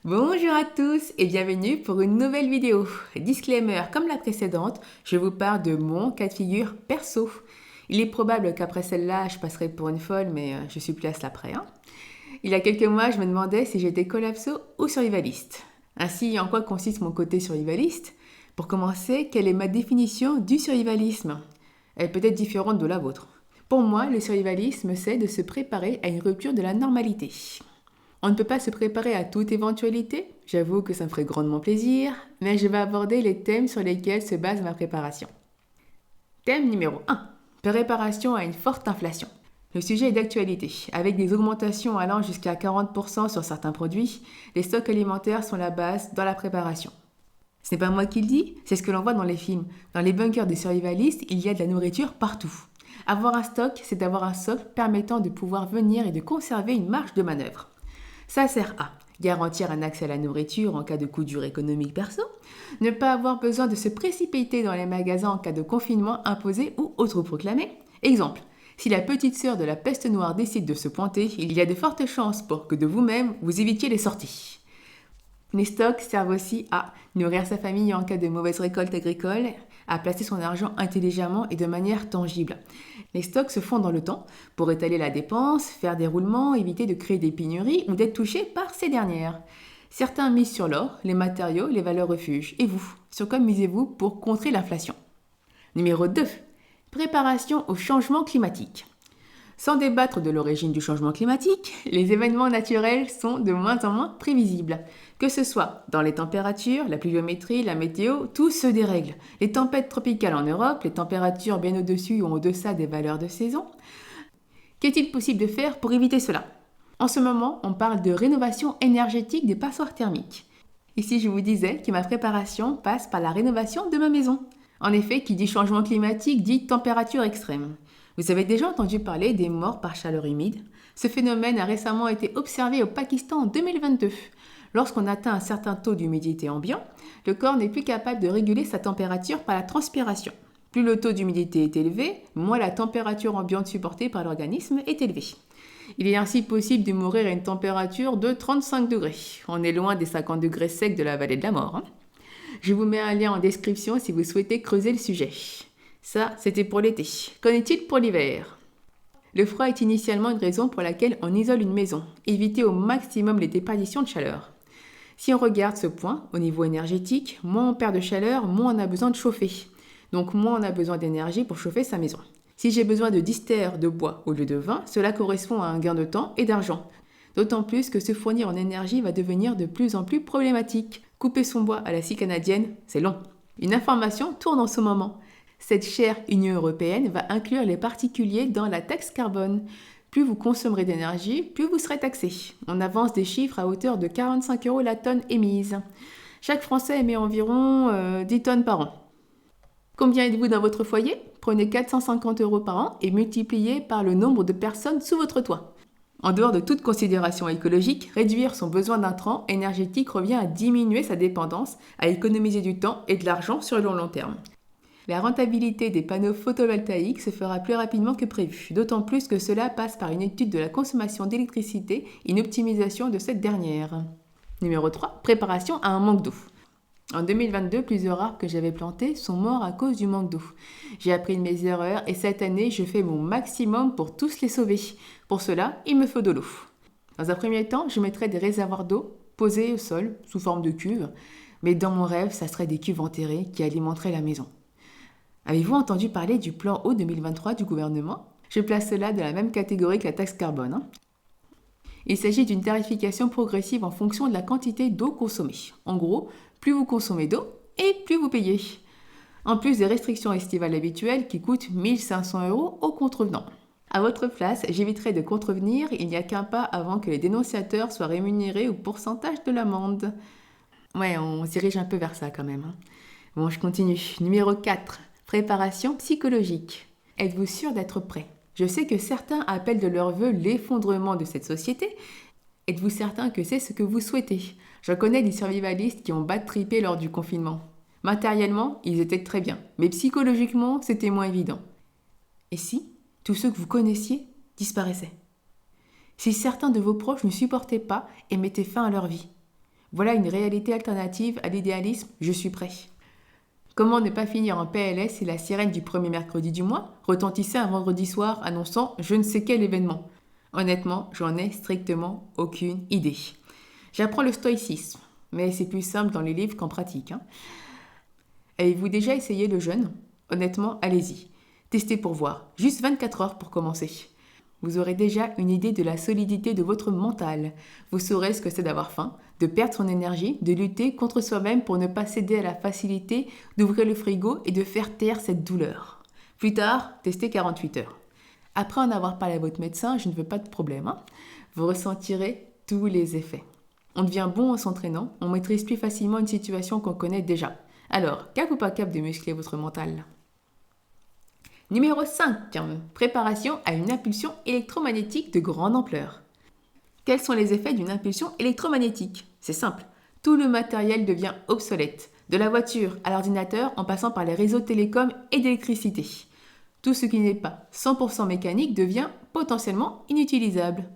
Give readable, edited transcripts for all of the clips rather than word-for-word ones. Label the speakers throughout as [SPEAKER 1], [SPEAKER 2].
[SPEAKER 1] Bonjour à tous et bienvenue pour une nouvelle vidéo. Disclaimer, comme la précédente, je vous parle de mon cas de figure perso. Il est probable qu'après celle-là, je passerai pour une folle, mais je suis plus à cela près. Il y a quelques mois, je me demandais si j'étais collapso ou survivaliste. Ainsi, en quoi consiste mon côté survivaliste? Pour commencer, quelle est ma définition du survivalisme? Elle peut être différente de la vôtre. Pour moi, le survivalisme, c'est de se préparer à une rupture de la normalité. On ne peut pas se préparer à toute éventualité, j'avoue que ça me ferait grandement plaisir, mais je vais aborder les thèmes sur lesquels se base ma préparation. Thème numéro 1. Préparation à une forte inflation. Le sujet est d'actualité. Avec des augmentations allant jusqu'à 40% sur certains produits, les stocks alimentaires sont la base dans la préparation. Ce n'est pas moi qui le dis, c'est ce que l'on voit dans les films. Dans les bunkers des survivalistes, il y a de la nourriture partout. Avoir un stock, c'est d'avoir un socle permettant de pouvoir venir et de conserver une marge de manœuvre. Ça sert à garantir un accès à la nourriture en cas de coup dur économique perso, ne pas avoir besoin de se précipiter dans les magasins en cas de confinement imposé ou autoproclamé. Exemple, si la petite sœur de la peste noire décide de se pointer, il y a de fortes chances pour que de vous-même, vous évitiez les sorties. Les stocks servent aussi à nourrir sa famille en cas de mauvaise récolte agricole, à placer son argent intelligemment et de manière tangible. Les stocks se font dans le temps pour étaler la dépense, faire des roulements, éviter de créer des pénuries ou d'être touchés par ces dernières. Certains misent sur l'or, les matériaux, les valeurs refuges. Et vous, sur quoi misez-vous pour contrer l'inflation? Numéro 2. Préparation au changement climatique. Sans débattre de l'origine du changement climatique, les événements naturels sont de moins en moins prévisibles. Que ce soit dans les températures, la pluviométrie, la météo, tout se dérègle. Les tempêtes tropicales en Europe, les températures bien au-dessus ou en deçà des valeurs de saison. Qu'est-il possible de faire pour éviter cela? En ce moment, on parle de rénovation énergétique des passoires thermiques. Ici, je vous disais que ma préparation passe par la rénovation de ma maison. En effet, qui dit changement climatique dit température extrême. Vous avez déjà entendu parler des morts par chaleur humide? Ce phénomène a récemment été observé au Pakistan en 2022. Lorsqu'on atteint un certain taux d'humidité ambiant, le corps n'est plus capable de réguler sa température par la transpiration. Plus le taux d'humidité est élevé, moins la température ambiante supportée par l'organisme est élevée. Il est ainsi possible de mourir à une température de 35 degrés. On est loin des 50 degrés secs de la vallée de la mort. Je vous mets un lien en description si vous souhaitez creuser le sujet. Ça, c'était pour l'été. Qu'en est-il pour l'hiver? Le froid est initialement une raison pour laquelle on isole une maison. Éviter au maximum les déperditions de chaleur. Si on regarde ce point, au niveau énergétique, moins on perd de chaleur, moins on a besoin de chauffer. Donc moins on a besoin d'énergie pour chauffer sa maison. Si j'ai besoin de 10 terres de bois au lieu de 20, cela correspond à un gain de temps et d'argent. D'autant plus que se fournir en énergie va devenir de plus en plus problématique. Couper son bois à la scie canadienne, c'est long. Une information tourne en ce moment. Cette chère Union européenne va inclure les particuliers dans la taxe carbone. Plus vous consommerez d'énergie, plus vous serez taxé. On avance des chiffres à hauteur de 45 € la tonne émise. Chaque Français émet environ 10 tonnes par an. Combien êtes-vous dans votre foyer? Prenez 450 € par an et multipliez par le nombre de personnes sous votre toit. En dehors de toute considération écologique, réduire son besoin d'intrants énergétiques revient à diminuer sa dépendance, à économiser du temps et de l'argent sur le long terme. La rentabilité des panneaux photovoltaïques se fera plus rapidement que prévu, d'autant plus que cela passe par une étude de la consommation d'électricité et une optimisation de cette dernière. Numéro 3. Préparation à un manque d'eau. En 2022, plusieurs arbres que j'avais plantés sont morts à cause du manque d'eau. J'ai appris de mes erreurs et cette année, je fais mon maximum pour tous les sauver. Pour cela, il me faut de l'eau. Dans un premier temps, je mettrai des réservoirs d'eau posés au sol, sous forme de cuves. Mais dans mon rêve, ça serait des cuves enterrées qui alimenteraient la maison. Avez-vous entendu parler du plan eau 2023 du gouvernement? Je place cela dans la même catégorie que la taxe carbone. Il s'agit d'une tarification progressive en fonction de la quantité d'eau consommée. En gros, plus vous consommez d'eau et plus vous payez. En plus des restrictions estivales habituelles qui coûtent 1 500 € aux contrevenants. À votre place, j'éviterai de contrevenir, il n'y a qu'un pas avant que les dénonciateurs soient rémunérés au pourcentage de l'amende. Ouais, on se dirige un peu vers ça quand même. Bon, je continue. Numéro 4. Préparation psychologique. Êtes-vous sûr d'être prêt? Je sais que certains appellent de leur vœu l'effondrement de cette société. Êtes-vous certain que c'est ce que vous souhaitez? Je connais des survivalistes qui ont bad-trippé lors du confinement. Matériellement, ils étaient très bien, mais psychologiquement, c'était moins évident. Et si tous ceux que vous connaissiez disparaissaient? Si certains de vos proches ne supportaient pas et mettaient fin à leur vie? Voilà une réalité alternative à l'idéalisme, je suis prêt. Comment ne pas finir en PLS si la sirène du premier mercredi du mois retentissait un vendredi soir annonçant je ne sais quel événement? Honnêtement, j'en ai strictement aucune idée. J'apprends le stoïcisme, mais c'est plus simple dans les livres qu'en pratique. Avez-vous déjà essayé le jeûne? Honnêtement, allez-y. Testez pour voir. Juste 24 heures pour commencer. Vous aurez déjà une idée de la solidité de votre mental. Vous saurez ce que c'est d'avoir faim, de perdre son énergie, de lutter contre soi-même pour ne pas céder à la facilité d'ouvrir le frigo et de faire taire cette douleur. Plus tard, testez 48 heures. Après en avoir parlé à votre médecin, je ne veux pas de problème. Vous ressentirez tous les effets. On devient bon en s'entraînant, on maîtrise plus facilement une situation qu'on connaît déjà. Alors, cap ou pas cap de muscler votre mental? Numéro 5. Préparation à une impulsion électromagnétique de grande ampleur. Quels sont les effets d'une impulsion électromagnétique? C'est simple. Tout le matériel devient obsolète. De la voiture à l'ordinateur en passant par les réseaux de télécom et d'électricité. Tout ce qui n'est pas 100% mécanique devient potentiellement inutilisable.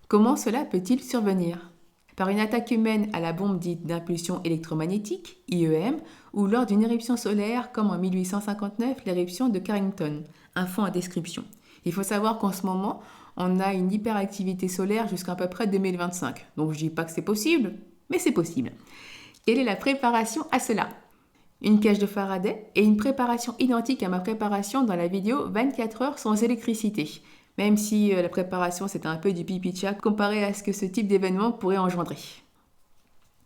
[SPEAKER 1] Comment cela peut-il survenir? Par une attaque humaine à la bombe dite d'impulsion électromagnétique, IEM, ou lors d'une éruption solaire comme en 1859, l'éruption de Carrington. Info en description. Il faut savoir qu'en ce moment, on a une hyperactivité solaire jusqu'à peu près 2025. Donc je dis pas que c'est possible, mais c'est possible. Quelle est la préparation à cela? Une cage de Faraday et une préparation identique à ma préparation dans la vidéo 24 heures sans électricité. Même si la préparation c'était un peu du pipi-tcha comparé à ce que ce type d'événement pourrait engendrer.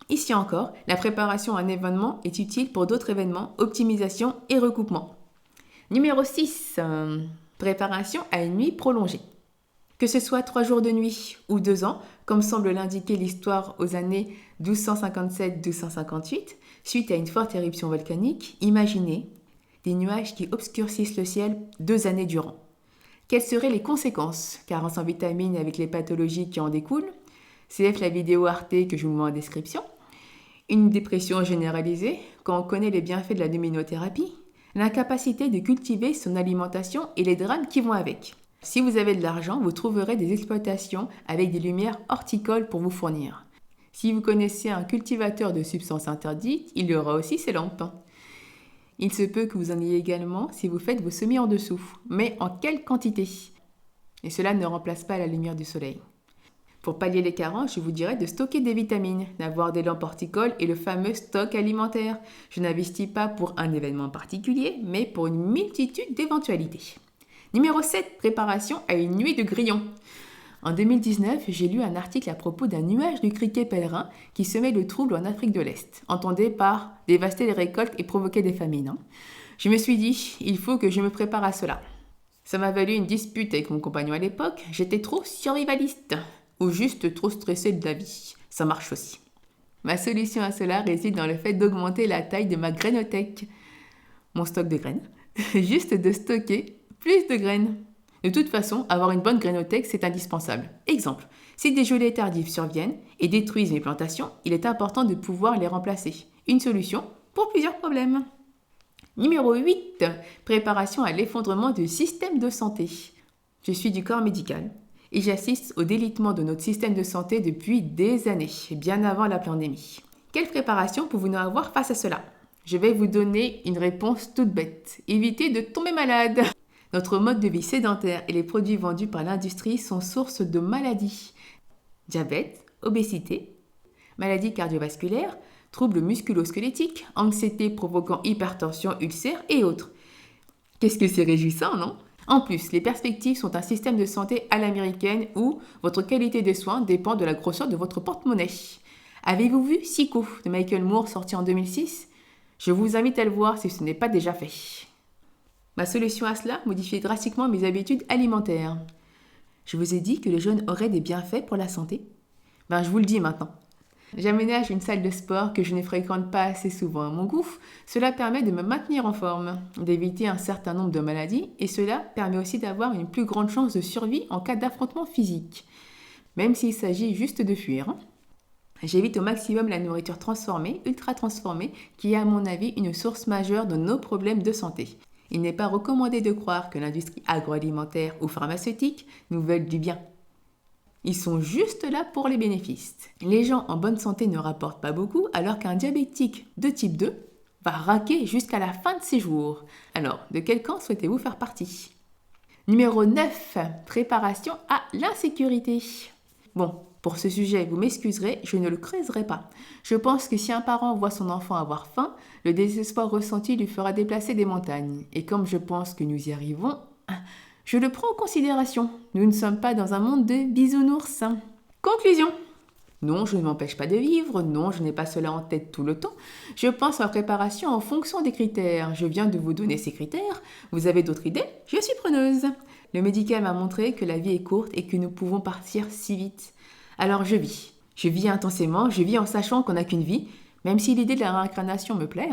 [SPEAKER 1] Ici encore, la préparation à un événement est utile pour d'autres événements, optimisation et recoupement. Numéro 6. Préparation à une nuit prolongée. Que ce soit 3 jours de nuit ou 2 ans, comme semble l'indiquer l'histoire aux années 1257-1258, suite à une forte éruption volcanique, imaginez des nuages qui obscurcissent le ciel 2 années durant. Quelles seraient les conséquences? Carence en vitamines avec les pathologies qui en découlent. CF la vidéo Arte que je vous mets en description. Une dépression généralisée quand on connaît les bienfaits de la luminothérapie. L'incapacité de cultiver son alimentation et les drames qui vont avec. Si vous avez de l'argent, vous trouverez des exploitations avec des lumières horticoles pour vous fournir. Si vous connaissez un cultivateur de substances interdites, il y aura aussi ses lampes. Il se peut que vous en ayez également si vous faites vos semis en dessous, mais en quelle quantité? Et cela ne remplace pas la lumière du soleil. Pour pallier les carences, je vous dirais de stocker des vitamines, d'avoir des lampes horticoles et le fameux stock alimentaire. Je n'investis pas pour un événement particulier, mais pour une multitude d'éventualités. Numéro 7. Préparation à une nuit de grillons. En 2019, j'ai lu un article à propos d'un nuage de criquets pèlerins qui semait le trouble en Afrique de l'Est. Entendez par dévaster les récoltes et provoquer des famines. Je me suis dit, il faut que je me prépare à cela. Ça m'a valu une dispute avec mon compagnon à l'époque. J'étais trop survivaliste ou juste trop stressée de la vie. Ça marche aussi. Ma solution à cela réside dans le fait d'augmenter la taille de ma grainothèque. Mon stock de graines. Juste de stocker plus de graines. De toute façon, avoir une bonne grainothèque, c'est indispensable. Exemple, si des gelées tardives surviennent et détruisent mes plantations, il est important de pouvoir les remplacer. Une solution pour plusieurs problèmes. Numéro 8. Préparation à l'effondrement du système de santé. Je suis du corps médical et j'assiste au délitement de notre système de santé depuis des années, bien avant la pandémie. Quelle préparation pouvons-nous avoir face à cela? Je vais vous donner une réponse toute bête. Évitez de tomber malade. Notre mode de vie sédentaire et les produits vendus par l'industrie sont source de maladies. Diabète, obésité, maladies cardiovasculaires, troubles musculo-squelettiques, anxiété provoquant hypertension, ulcères et autres. Qu'est-ce que c'est réjouissant, non? En plus, les perspectives sont un système de santé à l'américaine où votre qualité de soins dépend de la grosseur de votre porte-monnaie. Avez-vous vu Psycho de Michael Moore sorti en 2006? Je vous invite à le voir si ce n'est pas déjà fait. Ma solution à cela, modifier drastiquement mes habitudes alimentaires. Je vous ai dit que le jeûne aurait des bienfaits pour la santé? Je vous le dis maintenant. J'aménage une salle de sport que je ne fréquente pas assez souvent à mon goût. Cela permet de me maintenir en forme, d'éviter un certain nombre de maladies et cela permet aussi d'avoir une plus grande chance de survie en cas d'affrontement physique, même s'il s'agit juste de fuir. J'évite au maximum la nourriture transformée, ultra transformée, qui est à mon avis une source majeure de nos problèmes de santé. Il n'est pas recommandé de croire que l'industrie agroalimentaire ou pharmaceutique nous veulent du bien. Ils sont juste là pour les bénéfices. Les gens en bonne santé ne rapportent pas beaucoup, alors qu'un diabétique de type 2 va raquer jusqu'à la fin de ses jours. Alors, de quel camp souhaitez-vous faire partie? Numéro 9. Préparation à l'insécurité. Bon, pour ce sujet, vous m'excuserez, je ne le creuserai pas. Je pense que si un parent voit son enfant avoir faim, le désespoir ressenti lui fera déplacer des montagnes. Et comme je pense que nous y arrivons, je le prends en considération. Nous ne sommes pas dans un monde de bisounours. Conclusion. Non, je ne m'empêche pas de vivre. Non, je n'ai pas cela en tête tout le temps. Je pense à préparation en fonction des critères. Je viens de vous donner ces critères. Vous avez d'autres idées? Je suis preneuse. Le médical m'a montré que la vie est courte et que nous pouvons partir si vite. Alors je vis. Je vis intensément. Je vis en sachant qu'on n'a qu'une vie. Même si l'idée de la réincarnation me plaît.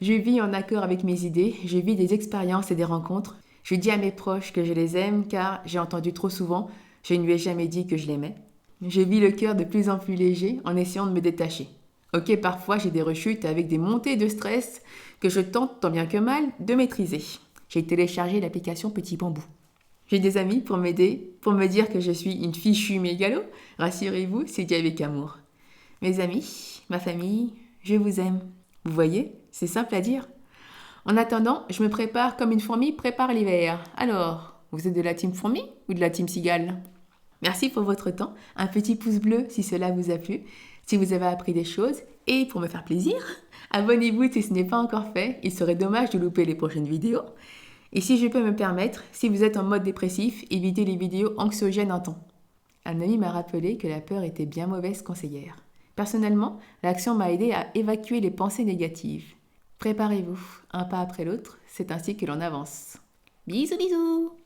[SPEAKER 1] Je vis en accord avec mes idées. Je vis des expériences et des rencontres. Je dis à mes proches que je les aime car j'ai entendu trop souvent, je ne lui ai jamais dit que je l'aimais. Je vis le cœur de plus en plus léger en essayant de me détacher. Ok, parfois j'ai des rechutes avec des montées de stress que je tente tant bien que mal de maîtriser. J'ai téléchargé l'application Petit Bambou. J'ai des amis pour m'aider, pour me dire que je suis une fichue mégalo. Rassurez-vous, c'est dit avec amour. Mes amis, ma famille, je vous aime. Vous voyez, c'est simple à dire. En attendant, je me prépare comme une fourmi prépare l'hiver. Alors, vous êtes de la team fourmi ou de la team cigale? Merci pour votre temps. Un petit pouce bleu si cela vous a plu, si vous avez appris des choses. Et pour me faire plaisir, abonnez-vous si ce n'est pas encore fait. Il serait dommage de louper les prochaines vidéos. Et si je peux me permettre, si vous êtes en mode dépressif, évitez les vidéos anxiogènes un temps. Un ami m'a rappelé que la peur était bien mauvaise conseillère. Personnellement, l'action m'a aidé à évacuer les pensées négatives. Préparez-vous, un pas après l'autre, c'est ainsi que l'on avance. Bisous bisous!